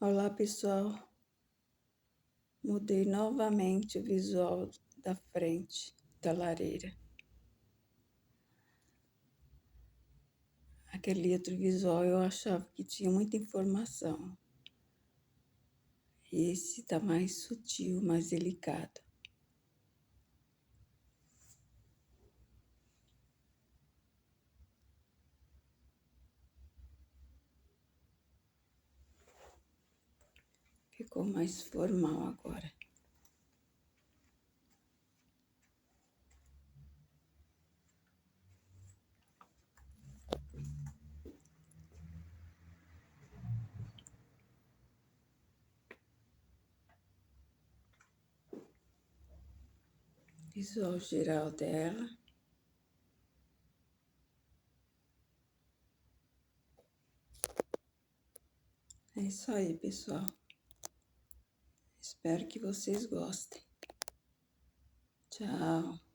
Olá, pessoal. Mudei novamente o visual da frente da lareira. Aquele outro visual eu achava que tinha muita informação. Esse está mais sutil, mais delicado. Ficou mais formal agora. Visual geral dela. É isso aí, pessoal. Espero que vocês gostem. Tchau.